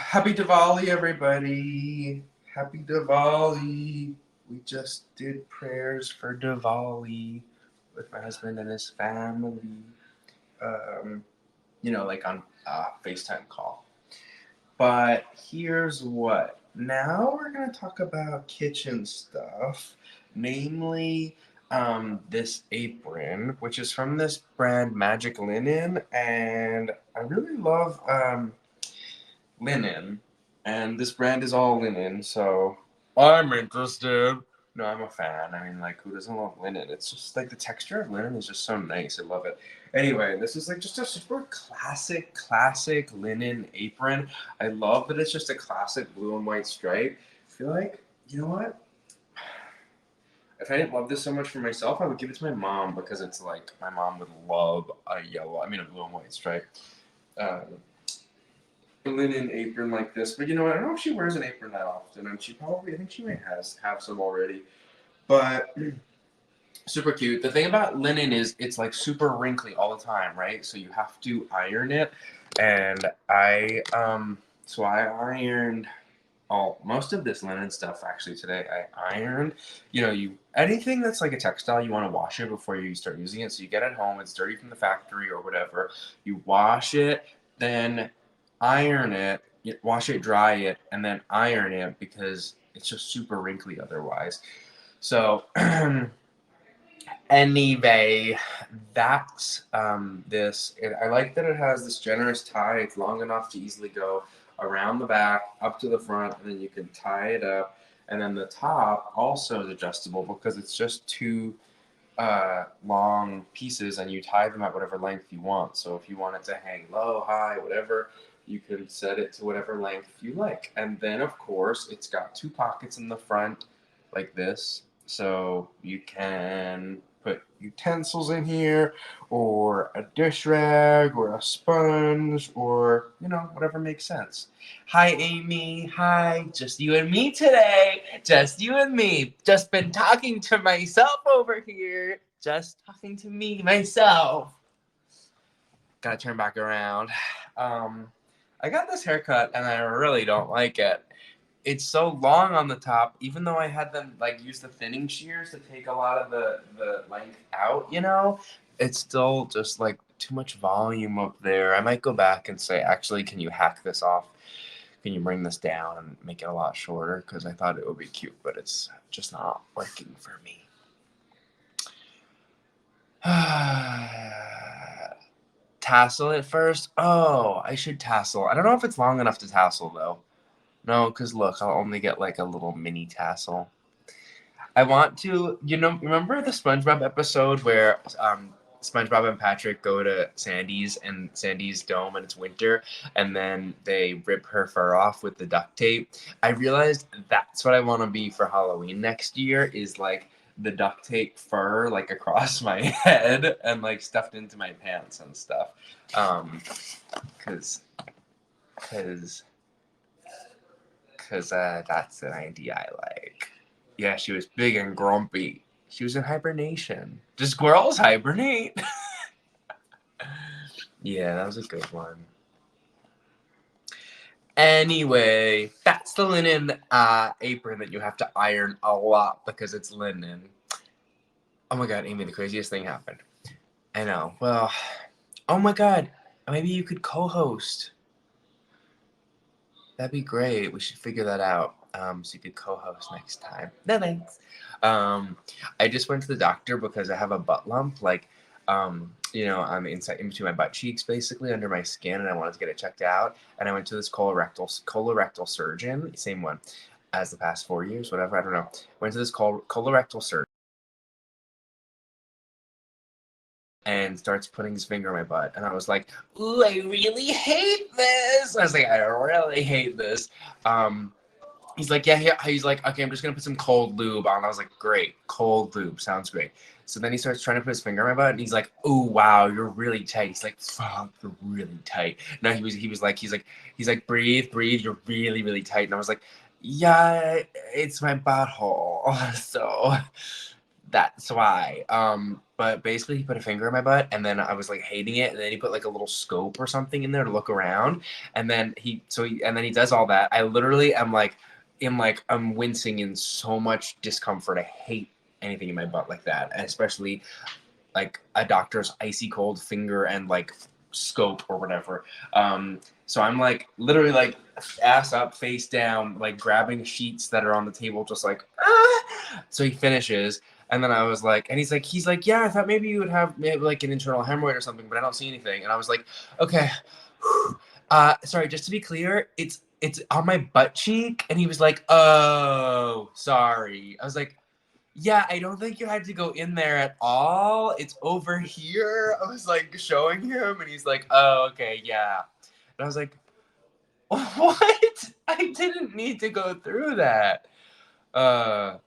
Happy Diwali, everybody. Happy Diwali. We just did prayers for Diwali with my husband and his family. Um, like on FaceTime call. But here's what. Now we're going to talk about kitchen stuff, namely this apron, which is from this brand MagicLinen. And I really love linen, and this brand is all linen, so I'm interested. No, I'm a fan. I mean, like, who doesn't love linen? It's just like the texture of linen is just so nice. I love it. Anyway, this is like just a super classic linen apron. I love that it's just a classic blue and white stripe. I feel like, you know what? If I didn't love this so much for myself, I would give it to my mom because it's like my mom would love a blue and white stripe. Um, linen apron like this. But you know what? I don't know if she wears an apron that often, and I think she may have some already. But super cute. The thing about linen is it's like super wrinkly all the time, right? So you have to iron it, and I ironed all most of this linen stuff actually today. I ironed, you anything that's like a textile, you want to wash it before you start using it. So you get it home, it's dirty from the factory or whatever. You wash it, then iron it, wash it, dry it, and then iron it because it's just super wrinkly otherwise. So anyway, that's this. I like that it has this generous tie. It's long enough to easily go around the back, up to the front, and then you can tie it up. And then the top also is adjustable because it's just two long pieces, and you tie them at whatever length you want. So if you want it to hang low, high, whatever, you can set it to whatever length you like. And then, of course, it's got two pockets in the front like this. So you can put utensils in here, or a dish rag, or a sponge, or, whatever makes sense. Hi, Amy. Hi. Just you and me today. Just you and me. Just been talking to myself over here. Just talking to me, myself. Gotta turn back around. I got this haircut and I really don't like it. It's so long on the top, even though I had them like use the thinning shears to take a lot of the length out, it's still just like too much volume up there. I might go back and say, actually, can you hack this off? Can you bring this down and make it a lot shorter? Because I thought it would be cute, but it's just not working for me. Tassel it first? Oh, I should tassel. I don't know if it's long enough to tassel, though. No, because look, I'll only get like a little mini tassel. I want to, remember the SpongeBob episode where SpongeBob and Patrick go to Sandy's dome and it's winter, and then they rip her fur off with the duct tape? I realized that's what I want to be for Halloween next year, is like the duct tape fur like across my head and like stuffed into my pants and stuff. Cause that's an idea I like. Yeah, she was big and grumpy. She was in hibernation. Do squirrels hibernate? Yeah, that was a good one. Anyway, that's the linen apron that you have to iron a lot because it's linen. Oh my god, Amy, the craziest thing happened. I know. Well, oh my god, maybe you could co-host. That'd be great. We should figure that out. So you could co-host next time. No thanks. I just went to the doctor because I have a butt lump. Like, I'm in between my butt cheeks, basically under my skin, and I wanted to get it checked out. And I went to this colorectal surgeon, same one as the past 4 years, whatever. I don't know. Went to this colorectal surgeon and starts putting his finger in my butt, and I was like, "Ooh, I really hate this." I was like, "I really hate this." He's like, yeah, he's like, okay, I'm just gonna put some cold lube on. I was like, great, cold lube, sounds great. So then he starts trying to put his finger in my butt, and he's like, oh wow, you're really tight. He's like, fuck, you're really tight. No, he's like, breathe, you're really, really tight. And I was like, yeah, it's my butthole. So That's why. But basically he put a finger in my butt and then I was like hating it and then he put like a little scope or something in there to look around and then he does all that. I literally am like I'm wincing in so much discomfort. I hate anything in my butt like that, and especially like a doctor's icy cold finger and like scope or whatever. So I'm like literally like ass up, face down, like grabbing sheets that are on the table, just like ah! So he finishes, and then I was like, and he's like, yeah, I thought maybe you would have maybe like an internal hemorrhoid or something, but I don't see anything. And I was like, okay, sorry, just to be clear, it's on my butt cheek. And he was like, oh, sorry. I was like, yeah, I don't think you had to go in there at all. It's over here. I was like showing him, and he's like, oh, okay, yeah. And I was like, what? I didn't need to go through that. Uh,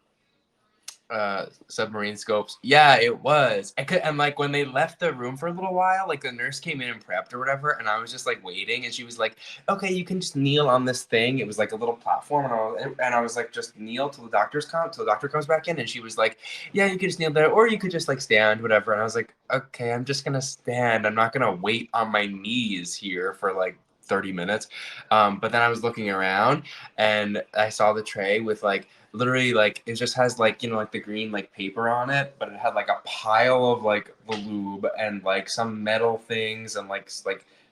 Submarine scopes. Yeah, it was. And like when they left the room for a little while, like the nurse came in and prepped or whatever, and I was just like waiting, and she was like, "Okay, you can just kneel on this thing." It was like a little platform, and I was like, "Just kneel till the doctor comes back in." And she was like, "Yeah, you could just kneel there, or you could just like stand, whatever." And I was like, "Okay, I'm just gonna stand. I'm not gonna wait on my knees here for like 30 minutes." But then I was looking around, and I saw the tray with like literally like it just has like like the green like paper on it, but it had like a pile of like the lube and like some metal things and like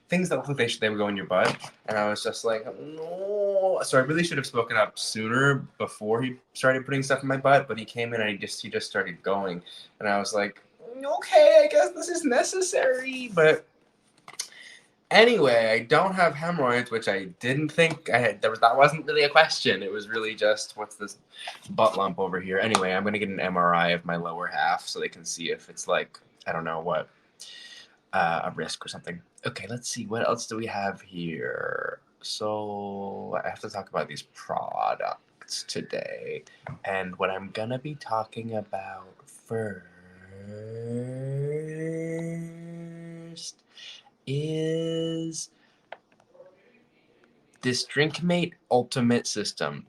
things that look like they would go in your butt. And I was just like, no. So I really should have spoken up sooner before he started putting stuff in my butt, but he came in and he just started going, and I was like, okay, I guess this is necessary. But anyway, I don't have hemorrhoids, which I didn't think I had. That wasn't really a question. It was really just what's this butt lump over here. Anyway, I'm gonna get an MRI of my lower half so they can see if it's like I don't know what a risk or something. Okay, let's see what else do we have here. So I have to talk about these products today, and what I'm gonna be talking about first is this DrinkMate Ultimate System.